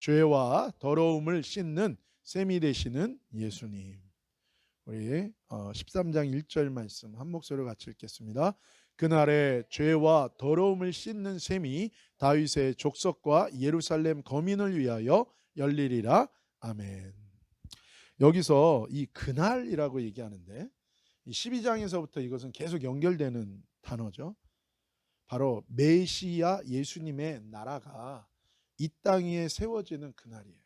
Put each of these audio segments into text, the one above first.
죄와 더러움을 씻는 셈이 되시는 예수님. 우리 13장 1절 말씀 한 목소리로 같이 읽겠습니다. 그날에 죄와 더러움을 씻는 셈이 다윗의 족속과 예루살렘 거민을 위하여 열리리라. 아멘. 여기서 이 그날이라고 얘기하는데 이 12장에서부터 이것은 계속 연결되는 단어죠. 바로 메시아 예수님의 나라가 이 땅 위에 세워지는 그날이에요.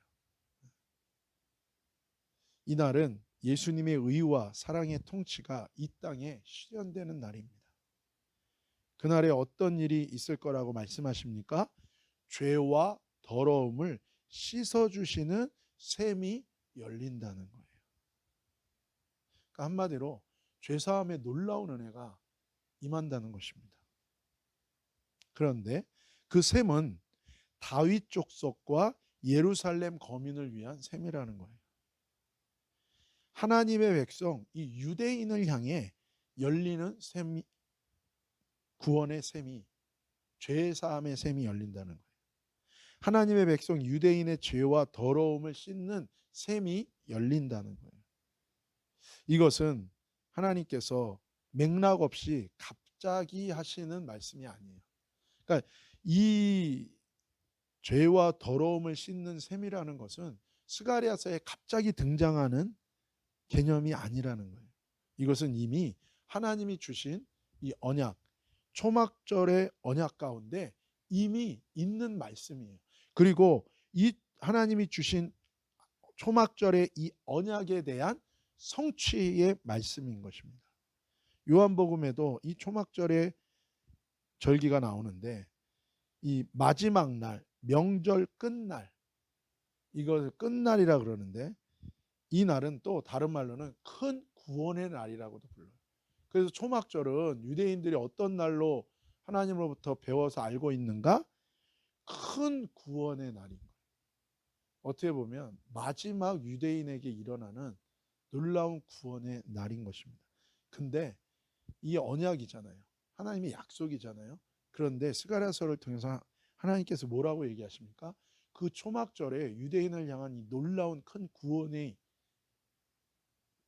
이 날은 예수님의 의와 사랑의 통치가 이 땅에 실현되는 날입니다. 그날에 어떤 일이 있을 거라고 말씀하십니까? 죄와 더러움을 씻어주시는 셈이 열린다는 거예요. 그러니까 한마디로 죄사함의 놀라운 은혜가 임한다는 것입니다. 그런데 그 셈은 다윗 족속과 예루살렘 거민을 위한 셈이라는 거예요. 하나님의 백성, 이 유대인을 향해 열리는 셈이, 구원의 셈이, 죄사함의 셈이 열린다는 거예요. 하나님의 백성 유대인의 죄와 더러움을 씻는 셈이 열린다는 거예요. 이것은 하나님께서 맥락 없이 갑자기 하시는 말씀이 아니에요. 그러니까 이 죄와 더러움을 씻는 셈이라는 것은 스가랴서에 갑자기 등장하는 개념이 아니라는 거예요. 이것은 이미 하나님이 주신 이 언약, 초막절의 언약 가운데 이미 있는 말씀이에요. 그리고 이 하나님이 주신 초막절의 이 언약에 대한 성취의 말씀인 것입니다. 요한복음에도 이 초막절의 절기가 나오는데 이 마지막 날, 명절 끝날, 이것을 끝날이라 그러는데 이 날은 또 다른 말로는 큰 구원의 날이라고도 불러요. 그래서 초막절은 유대인들이 어떤 날로 하나님으로부터 배워서 알고 있는가? 큰 구원의 날인 거예요. 어떻게 보면 마지막 유대인에게 일어나는 놀라운 구원의 날인 것입니다. 근데 이 언약이잖아요. 하나님의 약속이잖아요. 그런데 스가랴서를 통해서 하나님께서 뭐라고 얘기하십니까? 그 초막절에 유대인을 향한 이 놀라운 큰 구원의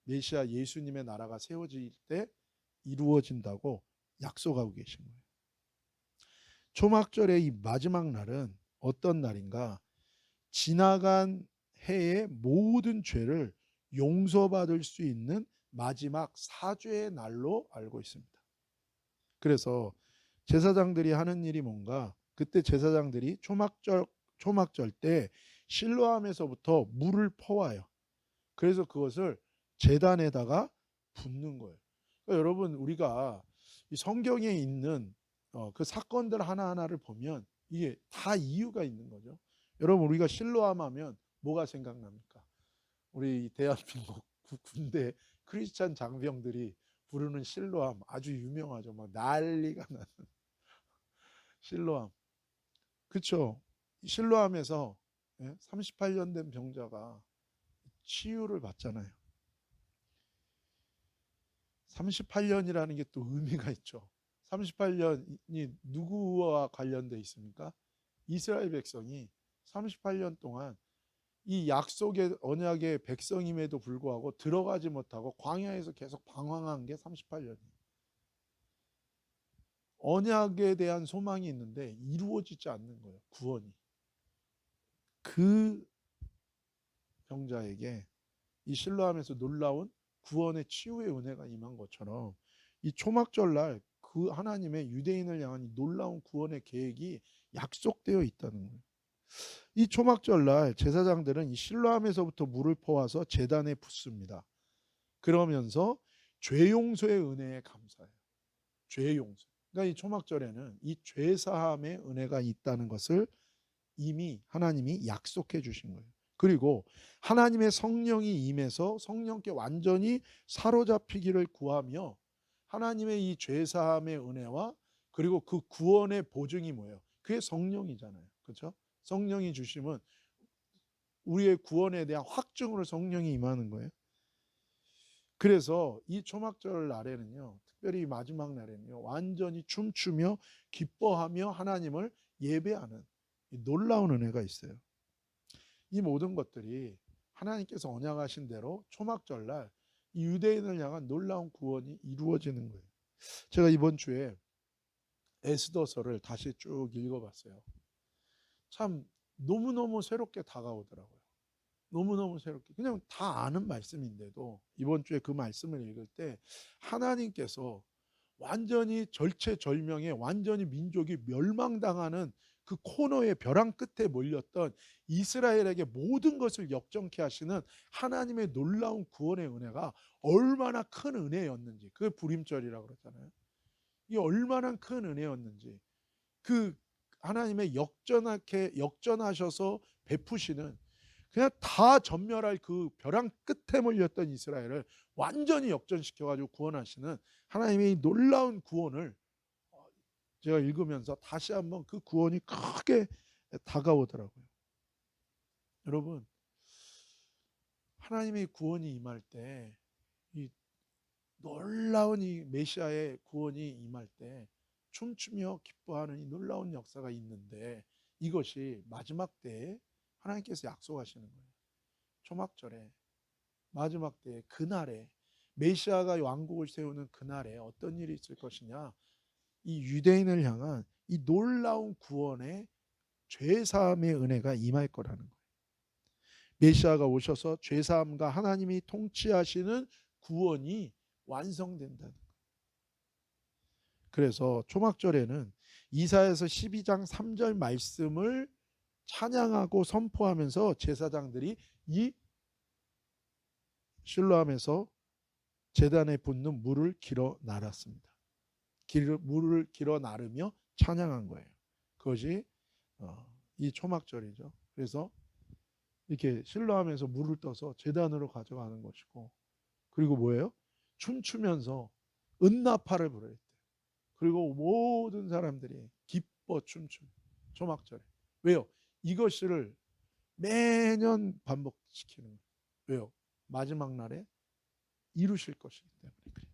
메시아 예수님의 나라가 세워질 때 이루어진다고 약속하고 계신 거예요. 초막절의 이 마지막 날은 어떤 날인가? 지나간 해의 모든 죄를 용서받을 수 있는 마지막 사죄의 날로 알고 있습니다. 그래서 제사장들이 하는 일이 뭔가? 그때 제사장들이 초막절 때 실로암에서부터 물을 퍼와요. 그래서 그것을 제단에다가 붓는 거예요. 그러니까 여러분 우리가 이 성경에 있는 그 사건들 하나하나를 보면 이게 다 이유가 있는 거죠. 여러분 우리가 실로암 하면 뭐가 생각납니까? 우리 대한민국 군대 크리스찬 장병들이 부르는 실로암 아주 유명하죠. 막 난리가 나는 실로암. 그렇죠. 실로암에서 38년 된 병자가 치유를 받잖아요. 38년이라는 게 또 의미가 있죠. 38년이 누구와 관련되어 있습니까? 이스라엘 백성이 38년 동안 이 약속의 언약의 백성임에도 불구하고 들어가지 못하고 광야에서 계속 방황한 게 38년이에요. 언약에 대한 소망이 있는데 이루어지지 않는 거예요. 구원이. 그 병자에게 이 실로암에서 놀라운 구원의 치유의 은혜가 임한 것처럼 이 초막절 날 그 하나님의 유대인을 향한 이 놀라운 구원의 계획이 약속되어 있다는 거예요. 이 초막절 날 제사장들은 이 실로암에서부터 물을 퍼와서 제단에 붓습니다. 그러면서 죄 용서의 은혜에 감사해요. 죄 용서. 그러니까 이 초막절에는 이 죄 사함의 은혜가 있다는 것을 이미 하나님이 약속해 주신 거예요. 그리고 하나님의 성령이 임해서 성령께 완전히 사로잡히기를 구하며 하나님의 이 죄사함의 은혜와 그리고 그 구원의 보증이 뭐예요? 그게 성령이잖아요. 그렇죠? 성령이 주시면 우리의 구원에 대한 확증으로 성령이 임하는 거예요. 그래서 이 초막절 날에는요, 특별히 마지막 날에는요, 완전히 춤추며 기뻐하며 하나님을 예배하는 놀라운 은혜가 있어요. 이 모든 것들이 하나님께서 언약하신 대로 초막절날 이 유대인을 향한 놀라운 구원이 이루어지는 거예요. 제가 이번 주에 에스더서를 다시 쭉 읽어봤어요. 참 너무너무 새롭게 다가오더라고요. 너무너무 새롭게. 그냥 다 아는 말씀인데도 이번 주에 그 말씀을 읽을 때 하나님께서 완전히 절체절명의 완전히 민족이 멸망당하는 그 코너의 벼랑 끝에 몰렸던 이스라엘에게 모든 것을 역정케 하시는 하나님의 놀라운 구원의 은혜가 얼마나 큰 은혜였는지, 그게 불임절이라고 그러잖아요. 이게 얼마나 큰 은혜였는지, 그 하나님의 역전하셔서 베푸시는, 그냥 다 전멸할 그 벼랑 끝에 몰렸던 이스라엘을 완전히 역전시켜가지고 구원하시는 하나님의 놀라운 구원을 제가 읽으면서 다시 한번 그 구원이 크게 다가오더라고요. 여러분, 하나님의 구원이 임할 때, 이 놀라운 이 메시아의 구원이 임할 때 춤추며 기뻐하는 이 놀라운 역사가 있는데, 이것이 마지막 때에 하나님께서 약속하시는 거예요. 초막절에, 마지막 때에, 그날에, 메시아가 왕국을 세우는 그날에 어떤 일이 있을 것이냐, 이 유대인을 향한 이 놀라운 구원의 죄사함의 은혜가 임할 거라는 거예요. 메시아가 오셔서 죄사함과 하나님이 통치하시는 구원이 완성된다는 거예요. 그래서 초막절에는 이사야서 12장 3절 말씀을 찬양하고 선포하면서 제사장들이 이 실로암에서 제단에 붓는 물을 길어 나랐습니다. 물을 길어 나르며 찬양한 거예요. 그것이 이 초막절이죠. 그래서 이렇게 실로암에서 물을 떠서 제단으로 가져가는 것이고, 그리고 뭐예요? 춤추면서 은나파를 부르랬대요. 그리고 모든 사람들이 기뻐 춤추는 초막절에. 왜요? 이것을 매년 반복시키는 거예요. 왜요? 마지막 날에 이루실 것이기 때문에 그래요.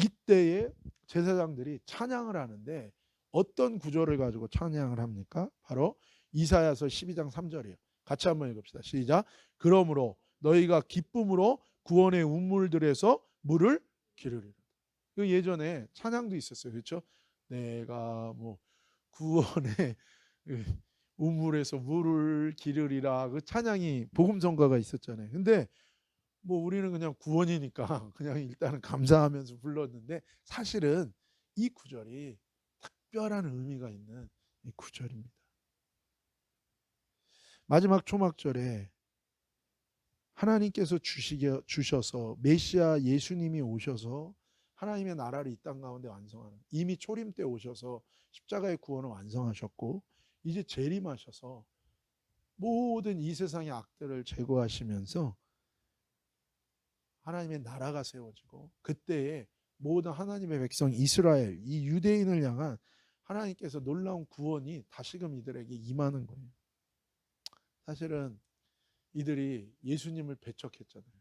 이때에 제사장들이 찬양을 하는데 어떤 구절을 가지고 찬양을 합니까? 바로 이사야서 12장 3절이에요. 같이 한번 읽읍시다. 시작. 그러므로 너희가 기쁨으로 구원의 우물들에서 물을 기르리라. 그 예전에 찬양도 있었어요. 그렇죠? 내가 뭐 구원의 우물에서 물을 기르리라, 그 찬양이 복음성가가 있었잖아요. 근데 뭐 우리는 그냥 구원이니까 그냥 일단은 감사하면서 불렀는데, 사실은 이 구절이 특별한 의미가 있는 이 구절입니다. 마지막 초막절에 하나님께서 주셔서 메시아 예수님이 오셔서 하나님의 나라를 이 땅 가운데 완성하는, 이미 초림 때 오셔서 십자가의 구원을 완성하셨고 이제 재림하셔서 모든 이 세상의 악들을 제거하시면서 하나님의 나라가 세워지고, 그때에 모든 하나님의 백성 이스라엘, 이 유대인을 향한 하나님께서 놀라운 구원이 다시금 이들에게 임하는 거예요. 사실은 이들이 예수님을 배척했잖아요.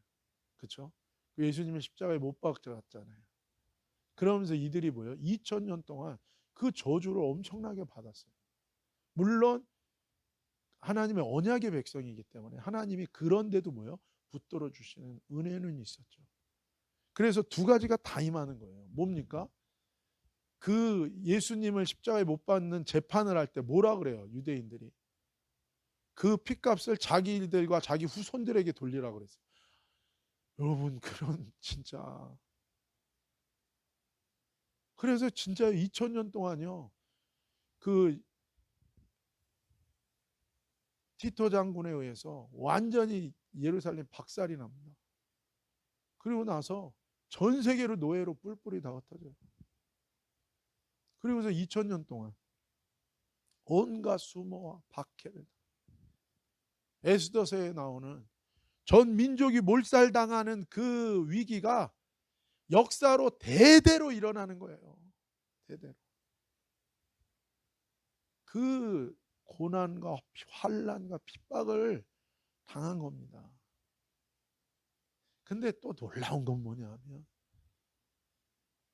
그렇죠? 예수님을 십자가에 못 박았잖아요. 그러면서 이들이 뭐예요? 2000년 동안 그 저주를 엄청나게 받았어요. 물론 하나님의 언약의 백성이기 때문에 하나님이 그런데도 뭐예요? 붙들어 주시는 은혜는 있었죠. 그래서 두 가지가 다 임하는 거예요. 뭡니까? 그 예수님을 십자가에 못 박는 재판을 할 때 뭐라 그래요? 유대인들이 그 핏값을 자기들과 자기 후손들에게 돌리라고 그랬어요. 여러분, 그런 진짜, 그래서 진짜 2000년 동안요, 그 티토 장군에 의해서 완전히 예루살렘 박살이 납니다. 그리고 나서 전 세계로 노예로 뿔뿔이 다 흩어져요. 그리고서 2000년 동안 온갖 수모와 박해를, 에스더서에 나오는 전 민족이 몰살당하는 그 위기가 역사로 대대로 일어나는 거예요. 대대로. 그 고난과 환난과 핍박을 당한 겁니다. 근데 또 놀라운 건 뭐냐면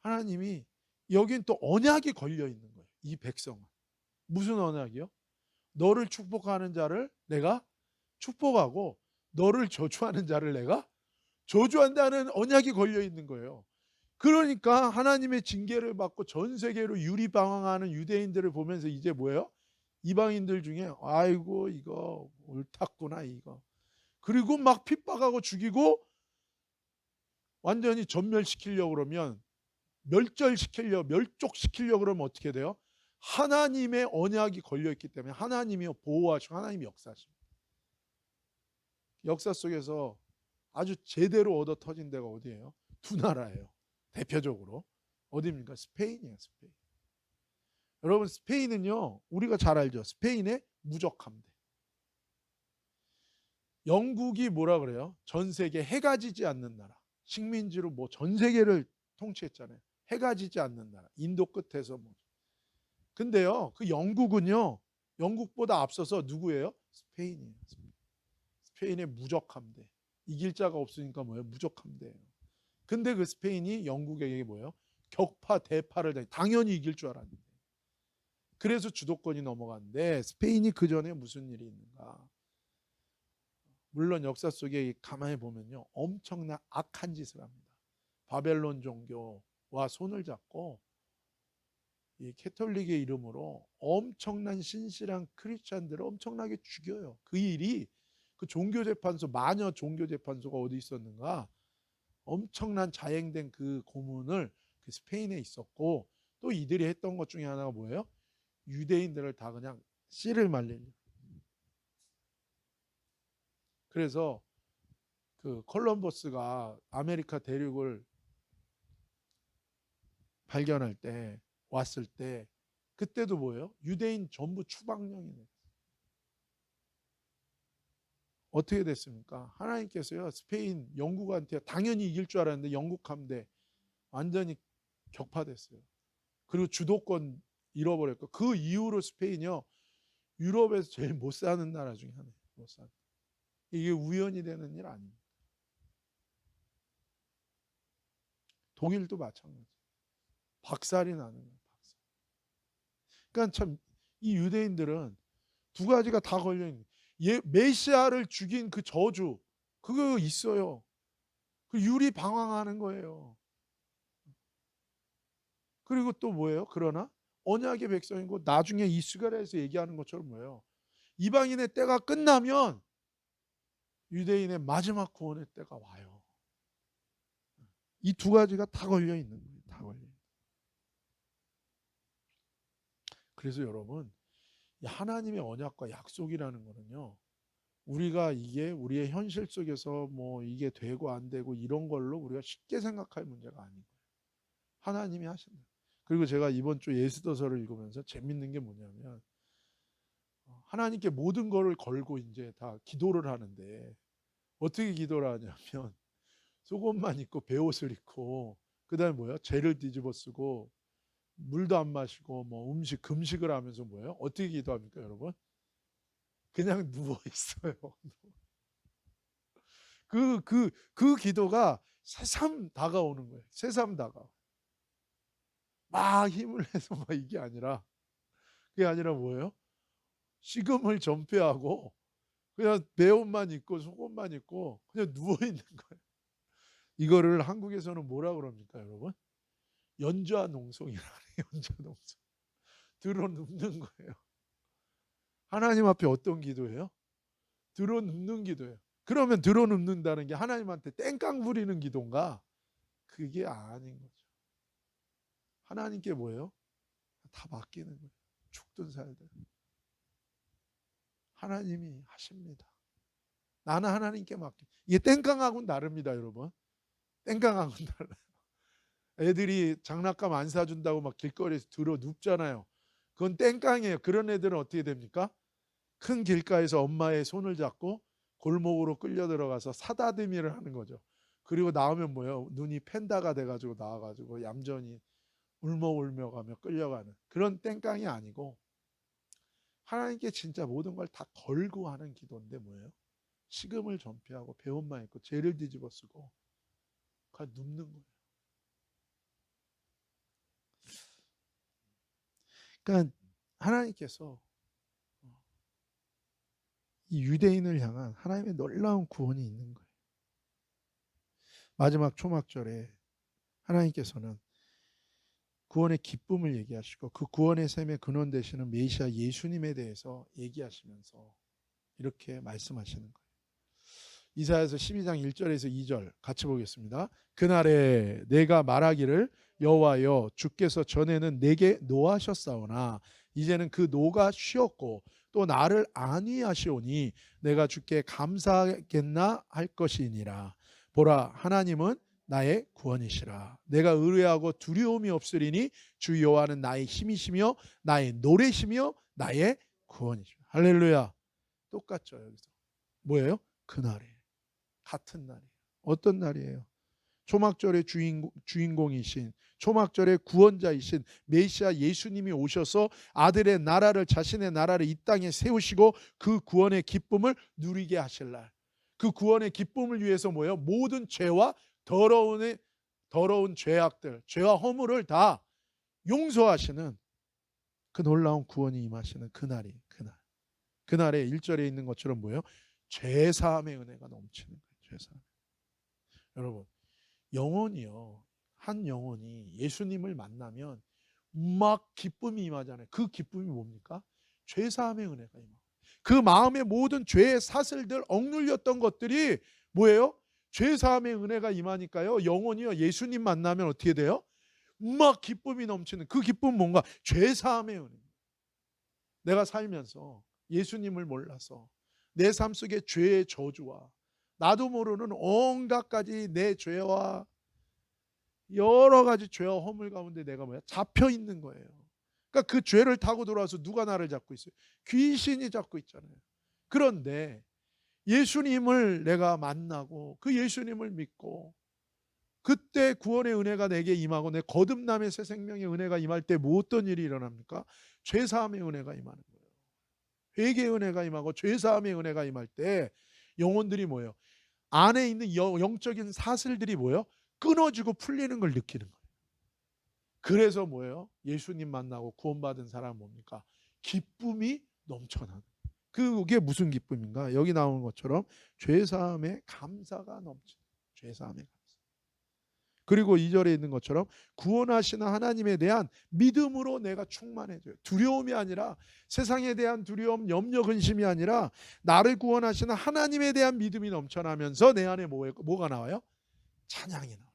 하나님이 여긴 또 언약이 걸려 있는 거예요. 이 백성은. 무슨 언약이요? 너를 축복하는 자를 내가 축복하고 너를 저주하는 자를 내가 저주한다는 언약이 걸려 있는 거예요. 그러니까 하나님의 징계를 받고 전 세계로 유리방황하는 유대인들을 보면서 이제 뭐예요? 이방인들 중에 아이고 이거 옳았구나 이거. 그리고 막 핍박하고 죽이고 완전히 전멸시키려고 그러면 멸족시키려고 그러면 어떻게 돼요? 하나님의 언약이 걸려있기 때문에 하나님이 보호하시고 하나님이 역사하십니다. 역사 속에서 아주 제대로 얻어 터진 데가 어디예요? 두 나라예요. 대표적으로. 어디입니까? 스페인이에요. 스페인. 여러분 스페인은요. 우리가 잘 알죠. 스페인의 무적함대. 영국이 뭐라 그래요? 전 세계 해가 지지 않는 나라. 식민지로 뭐 전 세계를 통치했잖아요. 해가 지지 않는 나라. 인도 끝에서 뭐. 근데요. 그 영국은요. 영국보다 앞서서 누구예요? 스페인이에요. 스페인의 무적함대. 이길 자가 없으니까 뭐예요? 무적함대예요. 근데 그 스페인이 영국에게 뭐예요? 격파 대파를 당연히 이길 줄 알았는데. 그래서 주도권이 넘어갔는데 스페인이 그 전에 무슨 일이 있는가? 물론 역사 속에 가만히 보면요. 엄청난 악한 짓을 합니다. 바벨론 종교와 손을 잡고 이 캐톨릭의 이름으로 엄청난 신실한 크리스찬들을 엄청나게 죽여요. 그 일이 그 종교재판소 마녀 종교재판소가 어디 있었는가? 엄청난 자행된 그 고문을 그 스페인에 있었고 또 이들이 했던 것 중에 하나가 뭐예요? 유대인들을 다 그냥 씨를 말리려. 그래서 그 콜럼버스가 아메리카 대륙을 발견할 때 왔을 때 그때도 뭐예요? 유대인 전부 추방령이네. 어떻게 됐습니까? 하나님께서요 스페인 영국한테 당연히 이길 줄 알았는데 영국 함대 완전히 격파됐어요. 그리고 주도권 잃어버렸고 그 이후로 스페인이요 유럽에서 제일 못 사는 나라 중에 하나예요. 못 사는. 이게 우연이 되는 일 아닙니다. 독일도 마찬가지. 박살이 나는 거예요. 박살. 그러니까 참 이 유대인들은 두 가지가 다 걸려 있는 거예요. 메시아를 죽인 그 저주 그거 있어요. 그 유리 방황하는 거예요. 그리고 또 뭐예요? 그러나 언약의 백성이고 나중에 이스라엘에서 얘기하는 것처럼 뭐예요? 이방인의 때가 끝나면 유대인의 마지막 구원의 때가 와요. 이 두 가지가 다 걸려 있는 거예요. 다 걸려 있는. 그래서 여러분, 하나님의 언약과 약속이라는 거는요. 우리가 이게 우리의 현실 속에서 뭐 이게 되고 안 되고 이런 걸로 우리가 쉽게 생각할 문제가 아닌 거예요. 하나님이 하신다. 그리고 제가 이번 주 예수도서를 읽으면서 재밌는 게 뭐냐면 하나님께 모든 거를 걸고 이제 다 기도를 하는데 어떻게 기도를 하냐면 속옷만 입고 베옷을 입고 그다음에 뭐야? 죄를 뒤집어 쓰고 물도 안 마시고 뭐 금식을 하면서 뭐예요? 어떻게 기도합니까, 여러분? 그냥 누워 있어요. 그 기도가 새삼 다가오는 거예요. 새삼 다가와. 막 힘을 내서 막 이게 아니라 그게 아니라 뭐예요? 식음을 전폐하고 그냥 베옷만 입고 속옷만 입고 그냥 누워 있는 거예요. 이거를 한국에서는 뭐라 그럽니까, 여러분? 연좌농성이라고 해요. 연좌농성. 들어눕는 거예요. 하나님 앞에 어떤 기도예요? 들어눕는 기도예요. 그러면 들어눕는다는 게 하나님한테 땡깡 부리는 기도인가? 그게 아닌 거죠. 하나님께 뭐예요? 다 맡기는 거예요. 죽든 살든. 하나님이 하십니다. 나는 하나님께 맡기. 이게 땡깡하고는 다릅니다, 여러분. 땡깡하고는 달라요. 애들이 장난감 안 사준다고 막 길거리에서 들어 눕잖아요. 그건 땡깡이에요. 그런 애들은 어떻게 됩니까? 큰 길가에서 엄마의 손을 잡고 골목으로 끌려 들어가서 사다듬이를 하는 거죠. 그리고 나오면 뭐예요? 눈이 펜다가 돼가지고 나와가지고 얌전히 울며 가며 끌려가는 그런 땡깡이 아니고 하나님께 진짜 모든 걸 다 걸고 하는 기도인데 뭐예요? 식음을 전폐하고 배옷만 입고 죄를 뒤집어 쓰고 그냥 눕는 거예요. 그러니까 하나님께서 이 유대인을 향한 하나님의 놀라운 구원이 있는 거예요. 마지막 초막절에 하나님께서는 구원의 기쁨을 얘기하시고 그 구원의 셈의 근원 되시는 메시아 예수님에 대해서 얘기하시면서 이렇게 말씀하시는 거예요. 이사야서 12장 1절에서 2절 같이 보겠습니다. 그날에 내가 말하기를 여호와여 주께서 전에는 내게 노하셨사오나 이제는 그 노가 쉬었고 또 나를 안위하시오니 내가 주께 감사하겠나 할 것이니라. 보라 하나님은 나의 구원이시라. 내가 의뢰하고 두려움이 없으리니 주 여호와는 나의 힘이시며 나의 노래시며 나의 구원이시라. 할렐루야. 똑같죠. 여기서 뭐예요? 그날에 같은 날이에요. 어떤 날이에요? 초막절의 주인공이신 초막절의 구원자이신 메시아 예수님이 오셔서 아들의 나라를 자신의 나라를 이 땅에 세우시고 그 구원의 기쁨을 누리게 하실 날. 그 구원의 기쁨을 위해서 뭐예요? 모든 죄와 더러운 죄악들, 죄와 허물을 다 용서하시는 그 놀라운 구원이 임하시는 그날이 그날. 그날에 1절에 있는 것처럼 뭐예요? 죄사함의 은혜가 넘치는 거예요. 죄사함. 여러분, 영혼이요. 한 영혼이 예수님을 만나면 막 기쁨이 임하잖아요. 그 기쁨이 뭡니까? 죄사함의 은혜가 임하고 그 마음의 모든 죄의 사슬들 억눌렸던 것들이 뭐예요? 죄사함의 은혜가 임하니까요. 영혼이요. 예수님 만나면 어떻게 돼요? 막 기쁨이 넘치는 그 기쁨은 뭔가? 죄사함의 은혜. 내가 살면서 예수님을 몰라서 내 삶 속에 죄의 저주와 나도 모르는 온갖 가지 내 죄와 여러 가지 죄와 허물 가운데 내가 뭐야? 잡혀 있는 거예요. 그러니까 그 죄를 타고 돌아와서 누가 나를 잡고 있어요? 귀신이 잡고 있잖아요. 그런데 예수님을 내가 만나고 그 예수님을 믿고 그때 구원의 은혜가 내게 임하고 내 거듭남의 새 생명의 은혜가 임할 때 뭐 어떤 일이 일어납니까? 죄사함의 은혜가 임하는 거예요. 회개의 은혜가 임하고 죄사함의 은혜가 임할 때 영혼들이 뭐예요? 안에 있는 영적인 사슬들이 뭐예요? 끊어지고 풀리는 걸 느끼는 거예요. 그래서 뭐예요? 예수님 만나고 구원받은 사람은 뭡니까? 기쁨이 넘쳐나는. 그게 무슨 기쁨인가? 여기 나오는 것처럼 죄사함의 감사가 넘치는. 죄사함의 감사. 그리고 2절에 있는 것처럼 구원하시는 하나님에 대한 믿음으로 내가 충만해져요. 두려움이 아니라 세상에 대한 두려움, 염려, 근심이 아니라 나를 구원하시는 하나님에 대한 믿음이 넘쳐나면서 내 안에 뭐가 나와요? 찬양이 나와요.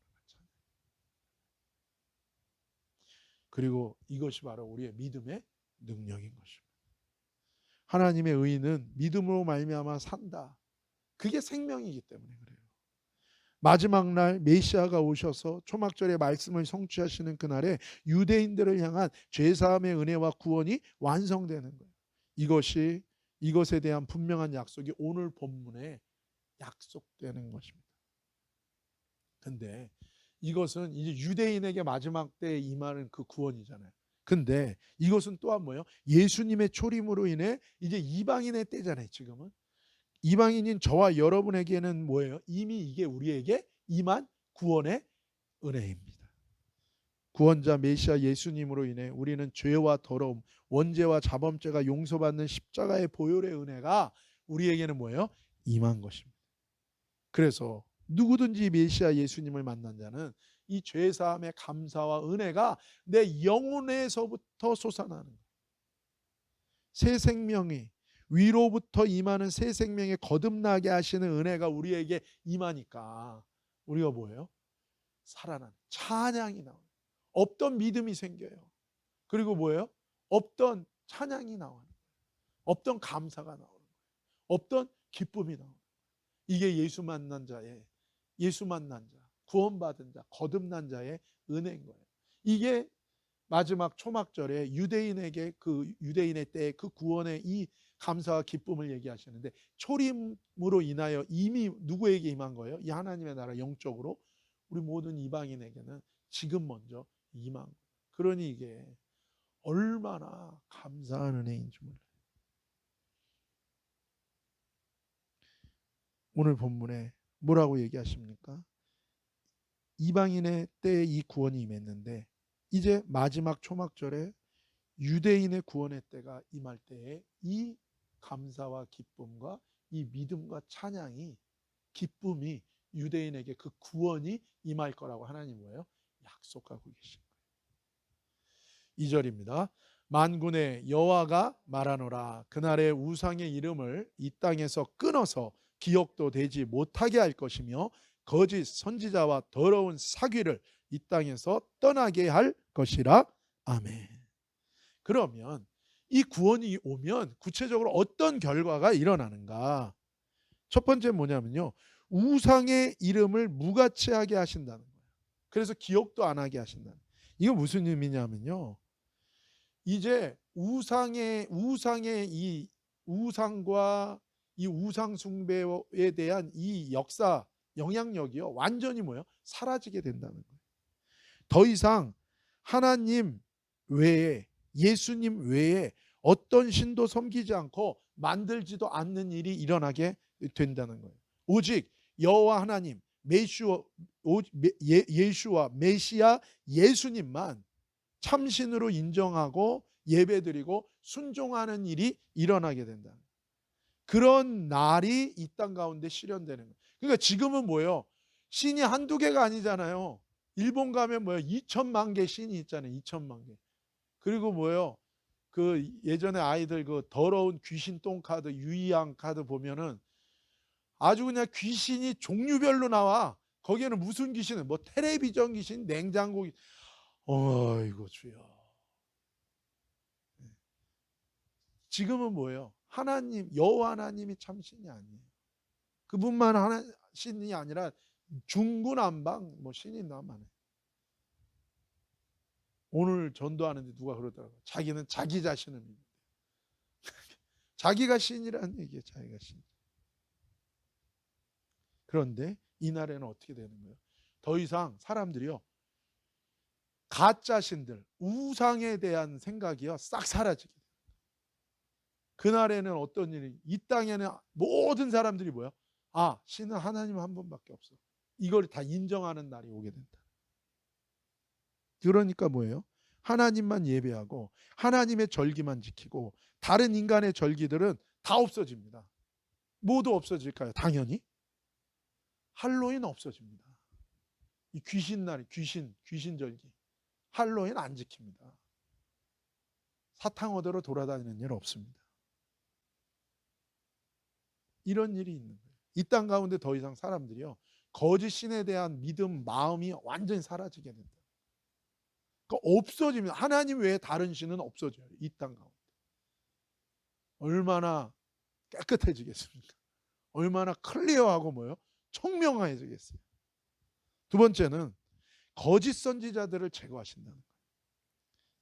그리고 이것이 바로 우리의 믿음의 능력인 것입니다. 하나님의 의인은 믿음으로 말미암아 산다. 그게 생명이기 때문에 그래요. 마지막 날 메시아가 오셔서 초막절의 말씀을 성취하시는 그날에 유대인들을 향한 죄사함의 은혜와 구원이 완성되는 거예요. 이것에 대한 분명한 약속이 오늘 본문에 약속되는 것입니다. 근데 이것은 이제 유대인에게 마지막 때에 임하는 그 구원이잖아요. 근데 이것은 또한 뭐예요? 예수님의 초림으로 인해 이제 이방인의 때잖아요. 지금은 이방인인 저와 여러분에게는 뭐예요? 이미 이게 우리에게 임한 구원의 은혜입니다. 구원자 메시아 예수님으로 인해 우리는 죄와 더러움, 원죄와 자범죄가 용서받는 십자가의 보혈의 은혜가 우리에게는 뭐예요? 임한 것입니다. 그래서 누구든지 메시아 예수님을 만난 자는 이 죄사함의 감사와 은혜가 내 영혼에서부터 솟아나는 거예요. 새 생명이 위로부터 임하는 새 생명에 거듭나게 하시는 은혜가 우리에게 임하니까 우리가 뭐예요? 살아나는 찬양이 나와요. 없던 믿음이 생겨요. 그리고 뭐예요? 없던 찬양이 나와요. 없던 감사가 나오는 거예요. 없던 기쁨이 나오는 거예요. 이게 예수 만난 자, 구원받은 자, 거듭난 자의 은혜인 거예요. 이게 마지막 초막절에 유대인에게 그 유대인의 때에 그 구원의 이 감사와 기쁨을 얘기하시는데 초림으로 인하여 이미 누구에게 임한 거예요? 이 하나님의 나라 영적으로 우리 모든 이방인에게는 지금 먼저 임한 거예요. 그러니 이게 얼마나 감사한 은혜인지 몰라요. 오늘 본문에 뭐라고 얘기하십니까? 이방인의 때에 이 구원이 임했는데 이제 마지막 초막절에 유대인의 구원의 때가 임할 때에 이 감사와 기쁨과 이 믿음과 찬양이, 기쁨이 유대인에게 그 구원이 임할 거라고 하나님 뭐예요? 약속하고 계신 거예요. 2절입니다. 만군의 여호와가 말하노라. 그날의 우상의 이름을 이 땅에서 끊어서 기억도 되지 못하게 할 것이며 거짓 선지자와 더러운 사귀를 이 땅에서 떠나게 할 것이라. 아멘. 그러면 이 구원이 오면 구체적으로 어떤 결과가 일어나는가? 첫 번째 뭐냐면요, 우상의 이름을 무가치하게 하신다는 거예요. 그래서 기억도 안 하게 하신다는 거예요. 이거 무슨 의미냐면요, 이제 우상의 이 우상과 이 우상 숭배에 대한 이 역사 영향력이요, 완전히 뭐예요? 사라지게 된다는 거예요. 더 이상 하나님 외에, 예수님 외에 어떤 신도 섬기지 않고 만들지도 않는 일이 일어나게 된다는 거예요. 오직 여호와 하나님, 예수와 메시아 예수님만 참신으로 인정하고 예배드리고 순종하는 일이 일어나게 된다. 그런 날이 이 땅 가운데 실현되는 거예요. 그러니까 지금은 뭐예요? 신이 한두 개가 아니잖아요. 일본 가면 뭐예요? 2천만 개 신이 있잖아요. 2천만 개. 그리고 뭐예요? 그 예전에 아이들 그 더러운 귀신 똥 카드, 유이양 카드 보면은 아주 그냥 귀신이 종류별로 나와. 거기에는 무슨 귀신은 뭐 텔레비전 귀신, 냉장고 귀신. 어이구 주여. 지금은 뭐예요? 하나님, 여호와 하나님이 참 신이 아니에요. 그분만 하나 신이 아니라 중구난방 뭐 신이 나만 해. 오늘 전도하는데 누가 그러더라고요. 자기는 자기 자신을 믿는다. 자기가 신이라는 얘기예요. 자기가 신. 그런데 이날에는 어떻게 되는 거예요? 더 이상 사람들이요, 가짜 신들, 우상에 대한 생각이요 싹 사라지게 돼요. 그날에는 어떤 일이, 이 땅에는 모든 사람들이 뭐야? 아, 신은 하나님 한 분밖에 없어. 이걸 다 인정하는 날이 오게 된다. 그러니까 뭐예요? 하나님만 예배하고 하나님의 절기만 지키고 다른 인간의 절기들은 다 없어집니다. 모두 없어질까요? 당연히. 할로윈 없어집니다. 이 귀신날이, 귀신 절기. 할로윈 안 지킵니다. 사탕어대로 돌아다니는 일 없습니다. 이런 일이 있는 거예요. 이 땅 가운데 더 이상 사람들이요, 거짓 신에 대한 믿음, 마음이 완전히 사라지게 된다. 그러니까 없어집니다. 하나님 외에 다른 신은 없어져요. 이 땅 가운데. 얼마나 깨끗해지겠습니까? 얼마나 클리어하고 뭐요? 청명해지겠어요. 두 번째는 거짓 선지자들을 제거하신다는 거예요.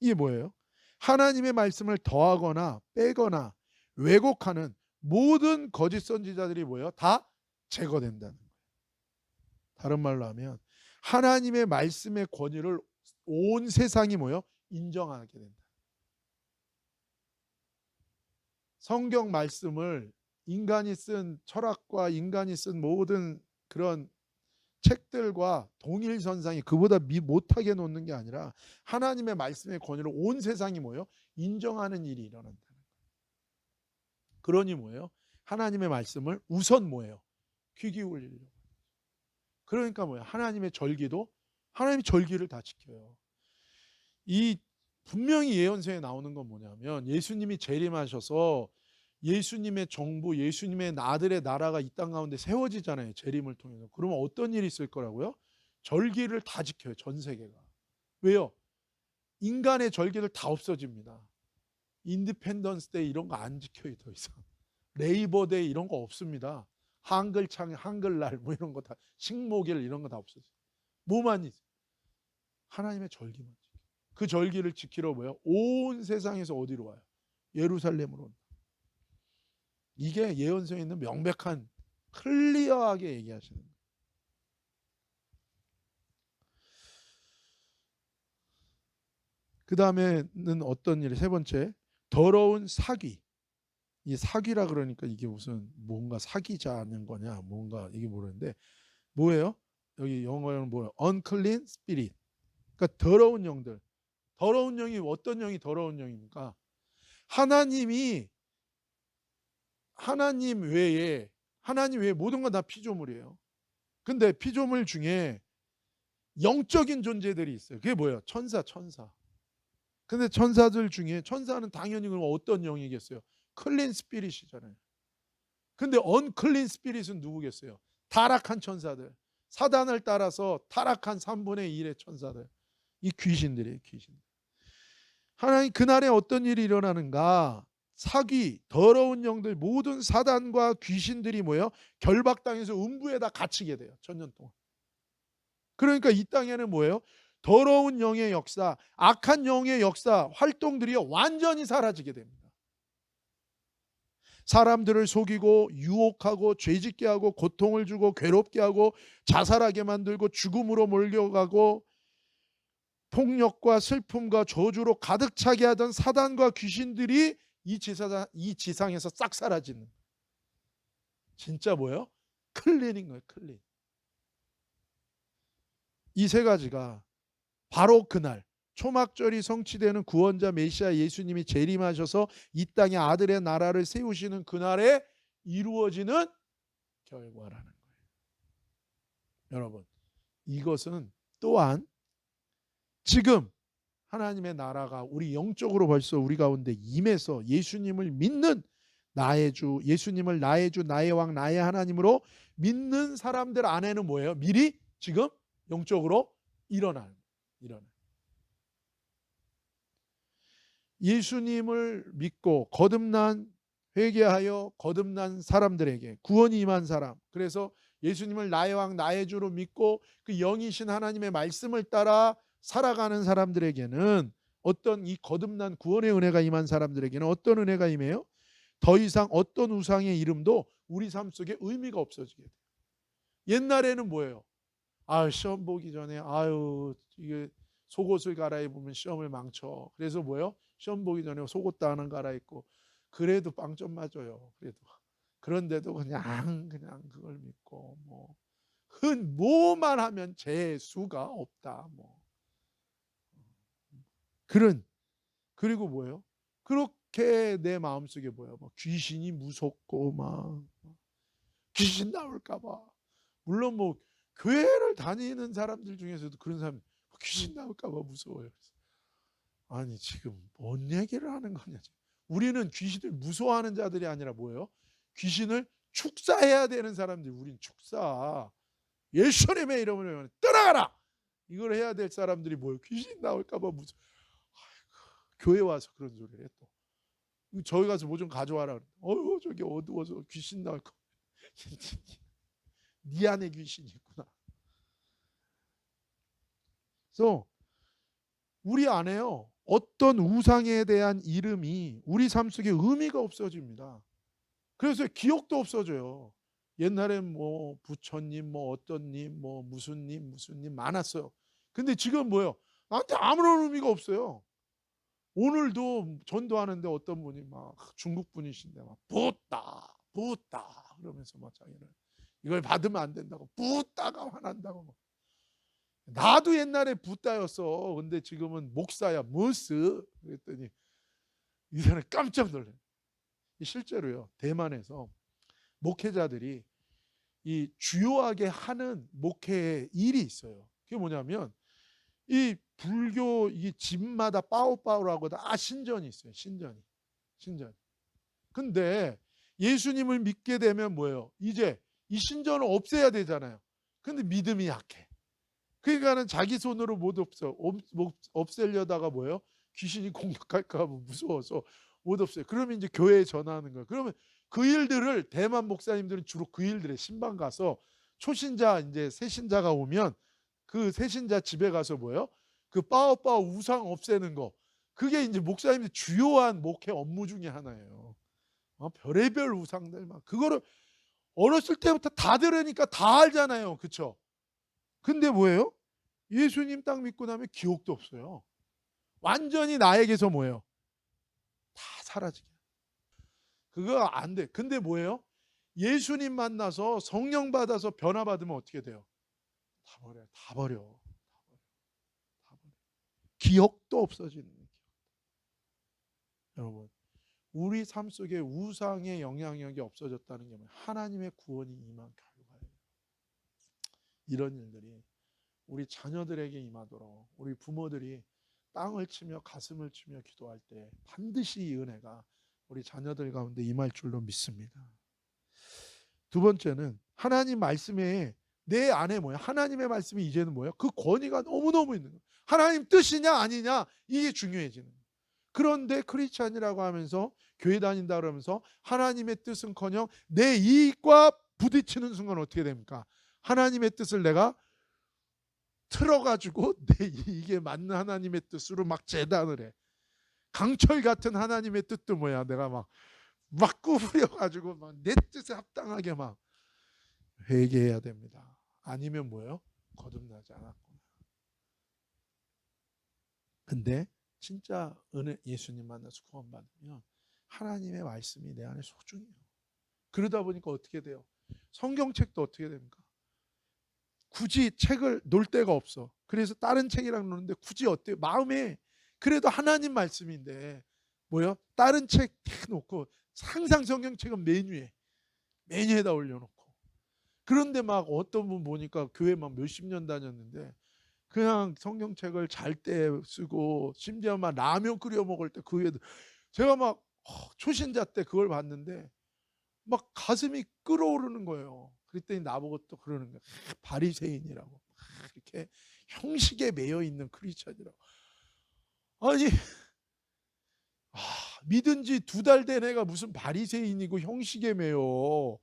이게 뭐예요? 하나님의 말씀을 더하거나 빼거나 왜곡하는 모든 거짓 선지자들이 뭐예요? 다 제거된다는 거예요. 다른 말로 하면 하나님의 말씀의 권위를 온 세상이 뭐예요? 인정하게 된다. 성경 말씀을 인간이 쓴 철학과 인간이 쓴 모든 그런 책들과 동일선상이 그보다 못하게 놓는 게 아니라 하나님의 말씀의 권위를 온 세상이 뭐예요? 인정하는 일이 일어난다는 거예요. 그러니 뭐예요? 하나님의 말씀을 우선 뭐예요? 귀 기울이려고. 그러니까 뭐예요? 하나님의 절기도 하나님의 절기를 다 지켜요. 이 분명히 예언서에 나오는 건 뭐냐면 예수님이 재림하셔서 예수님의 정부, 예수님의 아들의 나라가 이 땅 가운데 세워지잖아요. 재림을 통해서. 그러면 어떤 일이 있을 거라고요? 절기를 다 지켜요. 전 세계가. 왜요? 인간의 절기들 다 없어집니다. 인디펜던스 데이 이런 거 안 지켜요. 더 이상. 레이버 데이 이런 거 없습니다. 한글창, 한글날 뭐 이런 거 다, 식목일 이런 거 다 없어져요. 뭐만 있어요? 하나님의 절기만 지켜요. 그 절기를 지키러 뭐예요? 온 세상에서 어디로 와요? 예루살렘으로 온다. 이게 예언서에 있는 명백한 클리어하게 얘기하시는 거예요. 그 다음에는 어떤 일이, 세 번째, 더러운 사귀. 이 사귀라 그러니까 이게 무슨 뭔가 사귀자는 거냐, 뭔가 이게 모르는데 뭐예요? 여기 영어로는 뭐예요? unclean spirit. 그러니까 더러운 영들. 더러운 영이 어떤 영이 더러운 영입니까? 하나님이 하나님 외에 모든 건 다 피조물이에요. 근데 피조물 중에 영적인 존재들이 있어요. 그게 뭐예요? 천사. 근데 천사들 중에 천사는 당연히 그럼 어떤 영이겠어요? 클린 스피릿이잖아요. 근데 언클린 스피릿은 누구겠어요? 타락한 천사들. 사단을 따라서 타락한 3분의 1의 천사들. 이 귀신들이에요, 귀신. 하나님 그날에 어떤 일이 일어나는가? 사귀, 더러운 영들, 모든 사단과 귀신들이 뭐예요? 결박 땅에서 음부에다 갇히게 돼요. 천년 동안. 그러니까 이 땅에는 뭐예요? 더러운 영의 역사, 악한 영의 역사, 활동들이 완전히 사라지게 됩니다. 사람들을 속이고 유혹하고 죄짓게 하고 고통을 주고 괴롭게 하고 자살하게 만들고 죽음으로 몰려가고 폭력과 슬픔과 저주로 가득 차게 하던 사단과 귀신들이 이 지상에서 싹 사라지는, 진짜 뭐예요? 클린인 거예요. 클린. 이 세 가지가 바로 그날 초막절이 성취되는 구원자 메시아 예수님이 재림하셔서 이 땅에 아들의 나라를 세우시는 그날에 이루어지는 결과라는 거예요. 여러분, 이것은 또한 지금 하나님의 나라가 우리 영적으로 벌써 우리 가운데 임해서 예수님을 믿는 나의 주, 예수님을 나의 주, 나의 왕, 나의 하나님으로 믿는 사람들 안에는 뭐예요? 미리 지금 영적으로 일어나는. 예수님을 믿고 거듭난, 회개하여 거듭난 사람들에게 구원이 임한 사람, 그래서 예수님을 나의 왕 나의 주로 믿고 그 영이신 하나님의 말씀을 따라 살아가는 사람들에게는, 어떤 이 거듭난 구원의 은혜가 임한 사람들에게는 어떤 은혜가 임해요? 더 이상 어떤 우상의 이름도 우리 삶 속에 의미가 없어지게 돼요. 옛날에는 뭐예요? 시험 보기 전에 이게 속옷을 갈아입으면 시험을 망쳐. 그래서 뭐예요? 시험 보기 전에 속옷도 하나 갈아입고, 그래도 빵점 맞아요. 그런데도 그냥 그걸 믿고 뭐만 하면 재수가 없다. 그리고 뭐예요? 그렇게 내 마음속에 뭐예요? 귀신이 무섭고 귀신 나올까 봐. 물론 교회를 다니는 사람들 중에서도 그런 사람, 귀신 나올까 봐 무서워요. 아니 지금 뭔 얘기를 하는 거냐. 우리는 귀신을 무서워하는 자들이 아니라 뭐예요? 귀신을 축사해야 되는 사람들. 우린 축사, 예수님의 이름으로 떠나가라, 이걸 해야 될 사람들이 뭐예요? 귀신 나올까 봐 무서워. 교회 와서 그런 소리를 해. 또 저희 가서 뭐 좀 가져와라. 저기 어두워서 귀신 나올까. 네 안에 귀신이 있구나. 그래서 우리 안에요, 어떤 우상에 대한 이름이 우리 삶 속에 의미가 없어집니다. 그래서 기억도 없어져요. 옛날엔 부처님, 어떤 님, 무슨 님 많았어요. 근데 지금 뭐예요? 나한테 아무런 의미가 없어요. 오늘도 전도하는데 어떤 분이 중국 분이신데 부따 그러면서 자기는 이걸 받으면 안 된다고, 부따가 화난다고. 나도 옛날에 부따였어. 근데 지금은 목사야. 무스. 그랬더니 이 사람이 깜짝 놀래. 실제로요, 대만에서 목회자들이 이 주요하게 하는 목회의 일이 있어요. 그게 뭐냐면 이 불교 이 집마다 빠오빠오라고 다 신전이 있어요. 신전. 근데 예수님을 믿게 되면 뭐예요? 이제 이 신전을 없애야 되잖아요. 근데 믿음이 약해. 그러니까는 자기 손으로 못 없애려다가 뭐예요? 귀신이 공격할까 봐 무서워서 못 없애요. 그러면 이제 교회에 전화하는 거예요. 그러면 그 일들을 대만 목사님들은 주로 그 일들에 신방 가서 초신자, 이제 새신자가 오면 그 새신자 집에 가서 뭐예요? 그 빠오빠오 우상 없애는 거, 그게 이제 목사님의 주요한 목회 업무 중에 하나예요. 별의별 우상들 그거를 어렸을 때부터 다 들으니까 다 알잖아요. 그렇죠? 근데 뭐예요? 예수님 딱 믿고 나면 기억도 없어요. 완전히 나에게서 뭐예요? 다 사라지게. 그거 안 돼. 근데 뭐예요? 예수님 만나서 성령 받아서 변화 받으면 어떻게 돼요? 다 버려. 기억도 없어지는 거예요. 여러분, 우리 삶 속에 우상의 영향력이 없어졌다는 게 뭐예요? 하나님의 구원이 임한 결과예요. 이런 일들이 우리 자녀들에게 임하도록 우리 부모들이 땅을 치며 가슴을 치며 기도할 때 반드시 이 은혜가 우리 자녀들 가운데 임할 줄로 믿습니다. 두 번째는 하나님 말씀에 내 안에 뭐야? 하나님의 말씀이 이제는 뭐야? 그 권위가 너무너무 있는 거야. 하나님 뜻이냐 아니냐 이게 중요해지는 거야. 그런데 크리스찬이라고 하면서 교회 다닌다 그러면서 하나님의 뜻은커녕 내 이익과 부딪히는 순간 어떻게 됩니까? 하나님의 뜻을 내가 틀어가지고 내 이익에 맞는 하나님의 뜻으로 막 재단을 해. 강철 같은 하나님의 뜻도 뭐야? 내가 막 구부려가지고 막 내 뜻에 합당하게 막 회개해야 됩니다. 아니면 뭐예요? 거듭나지 않았구나. 근데 진짜 은혜 예수님 만나서 구원받으면 하나님의 말씀이 내 안에 소중해요. 그러다 보니까 어떻게 돼요? 성경책도 어떻게 됩니까? 굳이 책을 놓을 데가 없어. 그래서 다른 책이랑 놓는데 굳이 어때요? 마음에 그래도 하나님 말씀인데 뭐요? 다른 책 놓고 항상 성경책은 메뉴에다 올려놓고 그런데 막 어떤 분 보니까 교회 막 몇십 년 다녔는데 그냥 성경책을 잘 때 쓰고 심지어 막 라면 끓여 먹을 때 그 위에도 제가 막 초신자 때 그걸 봤는데 막 가슴이 끓어오르는 거예요. 그랬더니 나보고 또 그러는 거예요. 바리새인이라고 이렇게 형식에 매여 있는 크리스천이라고. 아니 믿은 지 2달 된 애가 무슨 바리새인이고 형식에 매여.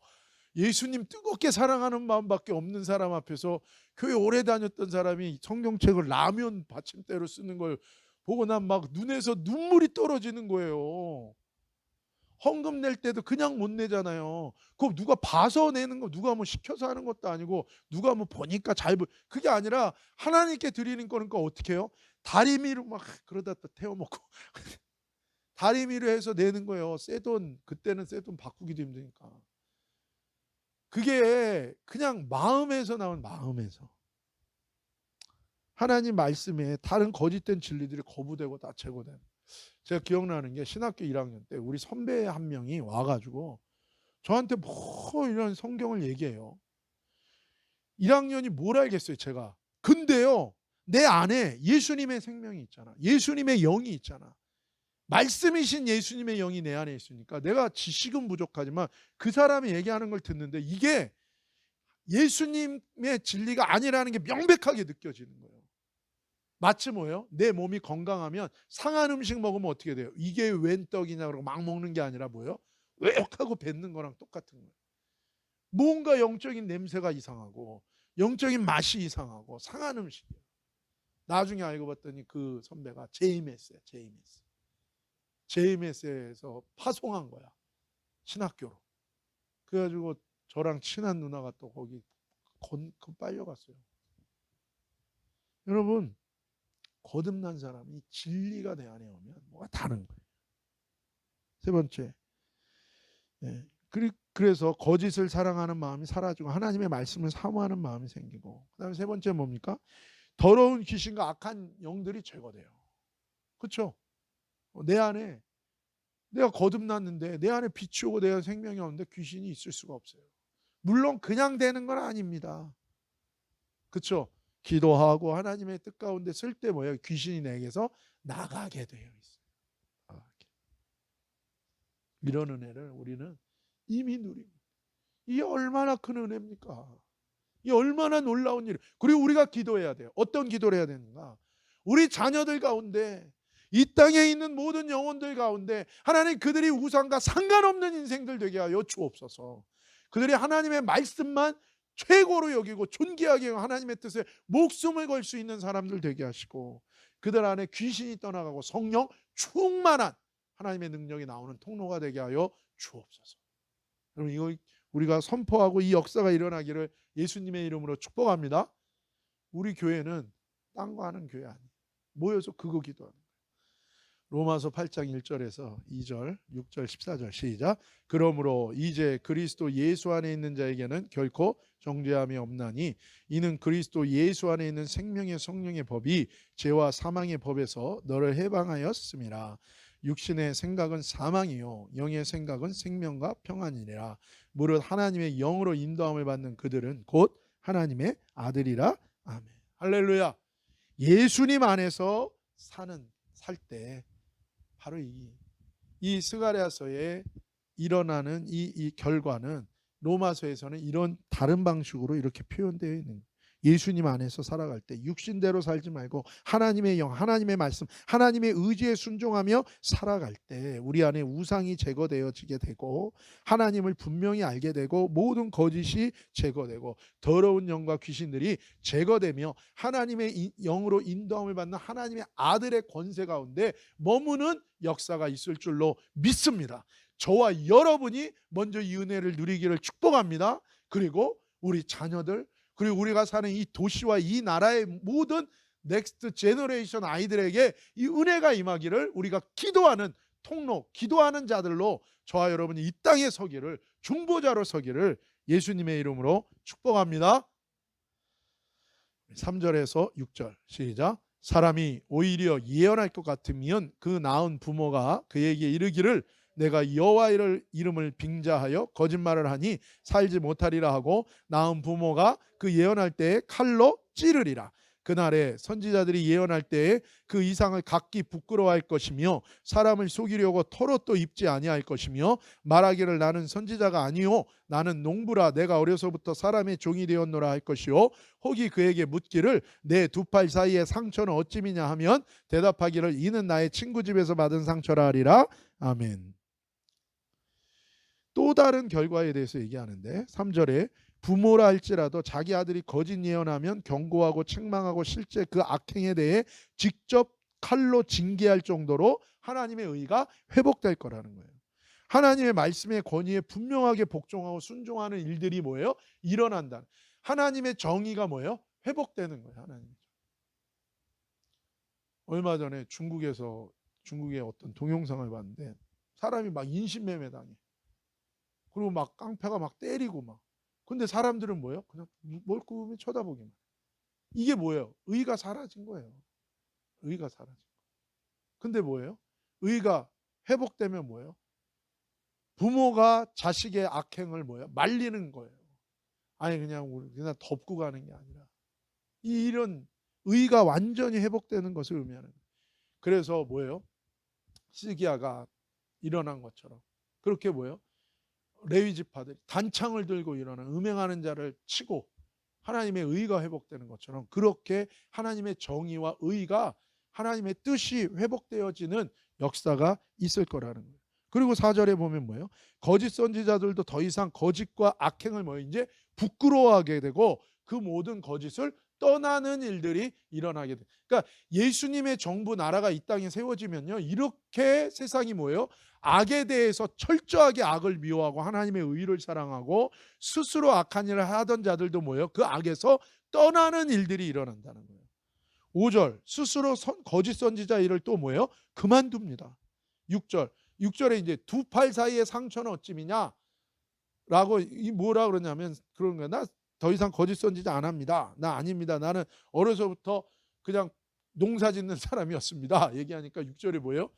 예수님 뜨겁게 사랑하는 마음밖에 없는 사람 앞에서 교회 오래 다녔던 사람이 성경책을 라면 받침대로 쓰는 걸 보고 난 막 눈에서 눈물이 떨어지는 거예요. 헌금 낼 때도 그냥 못 내잖아요. 그거 누가 봐서 내는 거, 누가 뭐 시켜서 하는 것도 아니고 누가 뭐 보니까 그게 아니라 하나님께 드리는 거니까 어떻게 해요? 다리미로 막 그러다 또 태워 먹고 다리미로 해서 내는 거예요. 새돈, 그때는 새돈 바꾸기도 힘드니까. 그게 그냥 마음에서 나온 마음에서 하나님 말씀에 다른 거짓된 진리들이 거부되고 다 제거된. 제가 기억나는 게 신학교 1학년 때 우리 선배 한 명이 와가지고 저한테 뭐 이런 성경을 얘기해요. 1학년이 뭘 알겠어요 제가. 근데요 내 안에 예수님의 생명이 있잖아. 예수님의 영이 있잖아. 말씀이신 예수님의 영이 내 안에 있으니까 내가 지식은 부족하지만 그 사람이 얘기하는 걸 듣는데 이게 예수님의 진리가 아니라는 게 명백하게 느껴지는 거예요. 마치 뭐예요? 내 몸이 건강하면 상한 음식 먹으면 어떻게 돼요? 이게 웬 떡이냐 그러고 막 먹는 게 아니라 뭐예요? 왜욕하고 뱉는 거랑 똑같은 거예요. 뭔가 영적인 냄새가 이상하고 영적인 맛이 이상하고 상한 음식이에요. 나중에 알고 봤더니 그 선배가 JMS야. JMS에서 파송한 거야. 신학교로. 그래가지고 저랑 친한 누나가 또 거기 빨려갔어요. 여러분 거듭난 사람이 진리가 내 안에 오면 뭐가 다른 거예요. 세 번째, 그래서 거짓을 사랑하는 마음이 사라지고 하나님의 말씀을 사모하는 마음이 생기고, 그 다음에 세 번째 뭡니까? 더러운 귀신과 악한 영들이 제거돼요. 그렇죠? 내 안에 내가 거듭났는데 내 안에 빛이 오고 내 안에 생명이 오는데 귀신이 있을 수가 없어요. 물론 그냥 되는 건 아닙니다. 그렇죠? 기도하고 하나님의 뜻 가운데 쓸 때 뭐예요? 귀신이 내게서 나가게 되어 있어요. 이런 은혜를 우리는 이미 누립니다. 이게 얼마나 큰 은혜입니까? 이 얼마나 놀라운 일. 그리고 우리가 기도해야 돼요. 어떤 기도를 해야 되는가? 우리 자녀들 가운데 이 땅에 있는 모든 영혼들 가운데 하나님 그들이 우상과 상관없는 인생들 되게 하여 주옵소서. 그들이 하나님의 말씀만 최고로 여기고 존귀하게 하나님의 뜻에 목숨을 걸 수 있는 사람들 되게 하시고, 그들 안에 귀신이 떠나가고 성령 충만한 하나님의 능력이 나오는 통로가 되게 하여 주옵소서. 여러분 이거 우리가 선포하고 이 역사가 일어나기를 예수님의 이름으로 축복합니다. 우리 교회는 딴 거 하는 교회 아니에요. 모여서 그거 기도하는 거예요. 로마서 8장 1절에서 2절, 6절, 14절 시작. 그러므로 이제 그리스도 예수 안에 있는 자에게는 결코 정죄함이 없나니 이는 그리스도 예수 안에 있는 생명의 성령의 법이 죄와 사망의 법에서 너를 해방하였음이라. 육신의 생각은 사망이요 영의 생각은 생명과 평안이니라. 무릇 하나님의 영으로 인도함을 받는 그들은 곧 하나님의 아들이라. 아멘. 할렐루야. 예수님 안에서 살 때 바로 이 스가랴서에 일어나는 이 결과는 로마서에서는 이런 다른 방식으로 이렇게 표현되어 있는 거예요. 예수님 안에서 살아갈 때 육신대로 살지 말고 하나님의 영, 하나님의 말씀, 하나님의 의지에 순종하며 살아갈 때 우리 안에 우상이 제거되어지게 되고 하나님을 분명히 알게 되고 모든 거짓이 제거되고 더러운 영과 귀신들이 제거되며 하나님의 영으로 인도함을 받는 하나님의 아들의 권세 가운데 머무는 역사가 있을 줄로 믿습니다. 저와 여러분이 먼저 이 은혜를 누리기를 축복합니다. 그리고 우리 자녀들, 그리고 우리가 사는 이 도시와 이 나라의 모든 넥스트 제너레이션 아이들에게 이 은혜가 임하기를 우리가 기도하는 통로, 기도하는 자들로 저와 여러분이 이 땅에 서기를, 중보자로 서기를 예수님의 이름으로 축복합니다. 3절에서 6절 시작. 사람이 오히려 예언할 것 같으면 그 낳은 부모가 그에게 이르기를 내가 여호와의 이름을 빙자하여 거짓말을 하니 살지 못하리라 하고 낳은 부모가 그 예언할 때에 칼로 찌르리라. 그날에 선지자들이 예언할 때에 그 이상을 각기 부끄러워할 것이며 사람을 속이려고 털옷도 입지 아니할 것이며 말하기를 나는 선지자가 아니요 나는 농부라 내가 어려서부터 사람의 종이 되었노라 할 것이요 혹이 그에게 묻기를 내 두 팔 사이의 상처는 어찌미냐 하면 대답하기를 이는 나의 친구 집에서 받은 상처라 하리라. 아멘. 또 다른 결과에 대해서 얘기하는데 3절에 부모라 할지라도 자기 아들이 거짓 예언하면 경고하고 책망하고 실제 그 악행에 대해 직접 칼로 징계할 정도로 하나님의 의가 회복될 거라는 거예요. 하나님의 말씀의 권위에 분명하게 복종하고 순종하는 일들이 뭐예요? 일어난다. 하나님의 정의가 뭐예요? 회복되는 거예요. 하나님. 얼마 전에 중국의 어떤 동영상을 봤는데 사람이 막 인신매매 당해. 그리고 막 깡패가 막 때리고 막. 근데 사람들은 뭐예요? 그냥 멀끔히 쳐다보기만. 이게 뭐예요? 의가 사라진 거예요. 의가 사라진 거. 근데 뭐예요? 의가 회복되면 뭐예요? 부모가 자식의 악행을 뭐예요? 말리는 거예요. 아니 그냥 덮고 가는 게 아니라 이런 의가 완전히 회복되는 것을 의미하는 거예요. 그래서 뭐예요? 시기야가 일어난 것처럼 그렇게 뭐예요? 레위 지파들이 단창을 들고 일어나는 음행하는 자를 치고 하나님의 의가 회복되는 것처럼 그렇게 하나님의 정의와 의가 하나님의 뜻이 회복되어지는 역사가 있을 거라는 거예요. 그리고 4절에 보면 뭐예요? 거짓 선지자들도 더 이상 거짓과 악행을 이제 부끄러워하게 되고 그 모든 거짓을 떠나는 일들이 일어나게 돼요. 그러니까 예수님의 정부 나라가 이 땅에 세워지면요. 이렇게 세상이 뭐예요? 악에 대해서 철저하게 악을 미워하고 하나님의 의를 사랑하고 스스로 악한 일을 하던 자들도 뭐예요? 그 악에서 떠나는 일들이 일어난다는 거예요. 5절 스스로 거짓 선지자 일을 또 뭐예요? 그만둡니다. 6절에 이제 두 팔 사이의 상처는 어찌미냐? 라고 뭐라 그러냐면 그런 거야. 나 더 이상 거짓 선지자 안 합니다. 나 아닙니다. 나는 어려서부터 그냥 농사 짓는 사람이었습니다. 얘기하니까 6절에 뭐예요?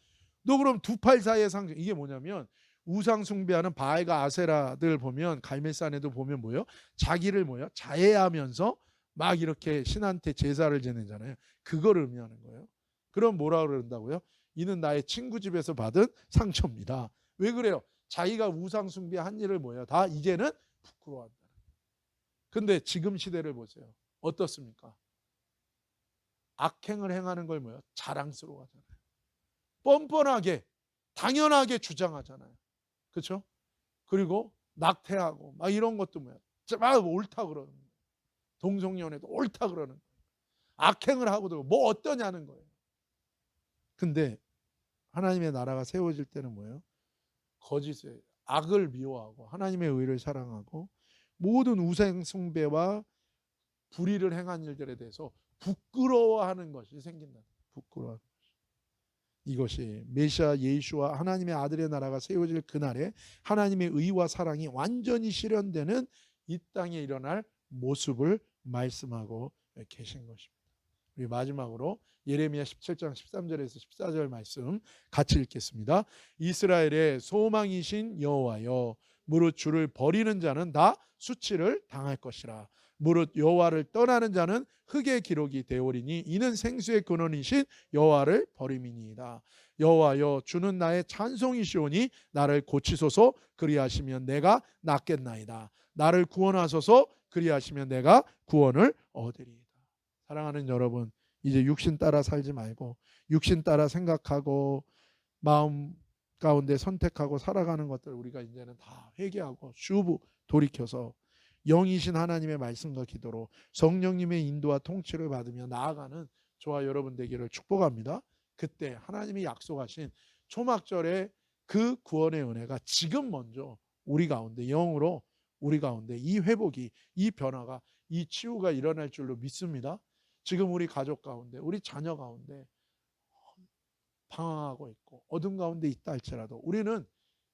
너 그럼 두 팔 사이의 상처. 이게 뭐냐면 우상 숭배하는 바알과 아세라들 보면 갈멜산에도 보면 뭐예요? 자기를 뭐예요? 자해하면서 막 이렇게 신한테 제사를 지내잖아요. 그걸 의미하는 거예요. 그럼 뭐라 그런다고요? 이는 나의 친구 집에서 받은 상처입니다. 왜 그래요? 자기가 우상 숭배한 일을 뭐예요? 다 이제는 부끄러워한다. 근데 지금 시대를 보세요. 어떻습니까? 악행을 행하는 걸 뭐예요? 자랑스러워하잖아요. 뻔뻔하게 당연하게 주장하잖아요. 그렇죠? 그리고 낙태하고 막 이런 것도 뭐예요? 막 옳다 그러는 거예요. 동성연애도 옳다 그러는 거예요. 악행을 하고도 뭐 어떠냐는 거예요. 근데 하나님의 나라가 세워질 때는 뭐예요? 거짓에 악을 미워하고 하나님의 의를 사랑하고 모든 우상 숭배와 불의를 행한 일들에 대해서 부끄러워하는 것이 생긴다. 부끄러워하는 것이. 이것이 메시아 예수와 하나님의 아들의 나라가 세워질 그날에 하나님의 의와 사랑이 완전히 실현되는 이 땅에 일어날 모습을 말씀하고 계신 것입니다. 우리 마지막으로 예레미야 17장 13절에서 14절 말씀 같이 읽겠습니다. 이스라엘의 소망이신 여호와여, 무릇 주를 버리는 자는 다 수치를 당할 것이라. 무릇 여호와를 떠나는 자는 흙의 기록이 되오리니 이는 생수의 근원이신 여호와를 버림이니이다. 여호와여, 주는 나의 찬송이시오니 나를 고치소서. 그리하시면 내가 낫겠나이다. 나를 구원하소서. 그리하시면 내가 구원을 얻으리이다. 사랑하는 여러분, 이제 육신 따라 살지 말고 육신 따라 생각하고 마음 가운데 선택하고 살아가는 것들 우리가 이제는 다 회개하고 슈브 돌이켜서 영이신 하나님의 말씀과 기도로 성령님의 인도와 통치를 받으며 나아가는 저와 여러분 되기를 축복합니다. 그때 하나님이 약속하신 초막절의 그 구원의 은혜가 지금 먼저 우리 가운데 영으로 우리 가운데 이 회복이, 이 변화가, 이 치유가 일어날 줄로 믿습니다. 지금 우리 가족 가운데, 우리 자녀 가운데 방황하고 있고 어둠 가운데 있다 할지라도 우리는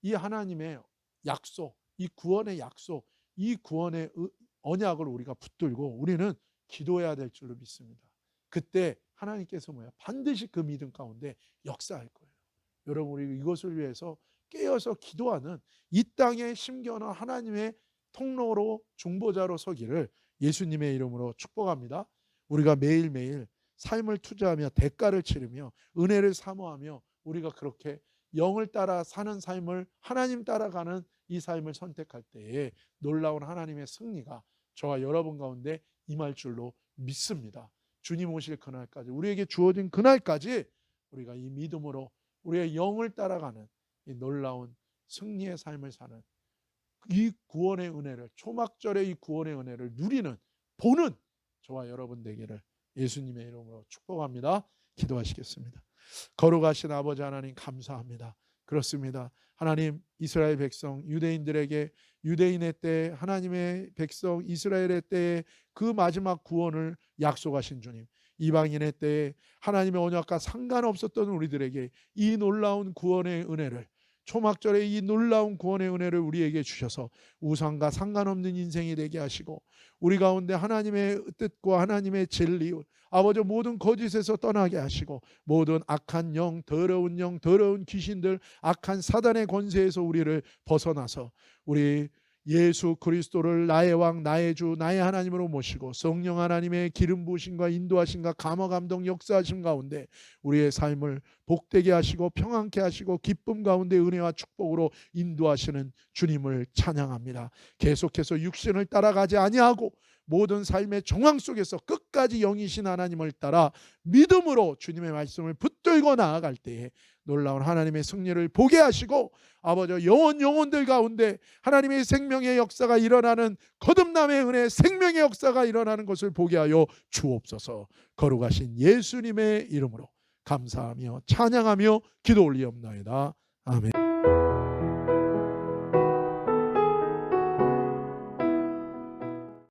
이 하나님의 약속, 이 구원의 약속, 이 구원의 언약을 우리가 붙들고 우리는 기도해야 될 줄로 믿습니다. 그때 하나님께서 반드시 그 믿음 가운데 역사할 거예요. 여러분, 우리 이것을 위해서 깨어서 기도하는 이 땅의 심겨나 하나님의 통로로 중보자로 서기를 예수님의 이름으로 축복합니다. 우리가 매일매일 삶을 투자하며 대가를 치르며 은혜를 사모하며 우리가 그렇게 영을 따라 사는 삶을, 하나님 따라가는 이 삶을 선택할 때에 놀라운 하나님의 승리가 저와 여러분 가운데 임할 줄로 믿습니다. 주님 오실 그날까지, 우리에게 주어진 그날까지 우리가 이 믿음으로 우리의 영을 따라가는 이 놀라운 승리의 삶을 사는 이 구원의 은혜를, 초막절의 이 구원의 은혜를 누리는, 보는 저와 여러분 되기를 예수님의 이름으로 축복합니다. 기도하시겠습니다. 거룩하신 아버지 하나님, 감사합니다. 그렇습니다. 하나님, 이스라엘 백성 유대인들에게 유대인의 때, 하나님의 백성 이스라엘의 때에 그 마지막 구원을 약속하신 주님, 이방인의 때에 하나님의 언약과 상관없었던 우리들에게 이 놀라운 구원의 은혜를, 초막절의 이 놀라운 구원의 은혜를 우리에게 주셔서 우상과 상관없는 인생이 되게 하시고 우리 가운데 하나님의 뜻과 하나님의 진리, 아버지 모든 거짓에서 떠나게 하시고 모든 악한 영, 더러운 귀신들, 악한 사단의 권세에서 우리를 벗어나서 우리 예수 그리스도를 나의 왕, 나의 주, 나의 하나님으로 모시고 성령 하나님의 기름 부으심과 인도하심과 감화 감동 역사하심 가운데 우리의 삶을 복되게 하시고 평안케 하시고 기쁨 가운데 은혜와 축복으로 인도하시는 주님을 찬양합니다. 계속해서 육신을 따라가지 아니하고 모든 삶의 정황 속에서 끝까지 영이신 하나님을 따라 믿음으로 주님의 말씀을 붙들고 나아갈 때에 놀라운 하나님의 승리를 보게 하시고 아버지 영혼들 가운데 하나님의 생명의 역사가 일어나는, 거듭남의 은혜, 생명의 역사가 일어나는 것을 보게 하여 주옵소서. 거룩하신 예수님의 이름으로 감사하며 찬양하며 기도 올리옵나이다. 아멘.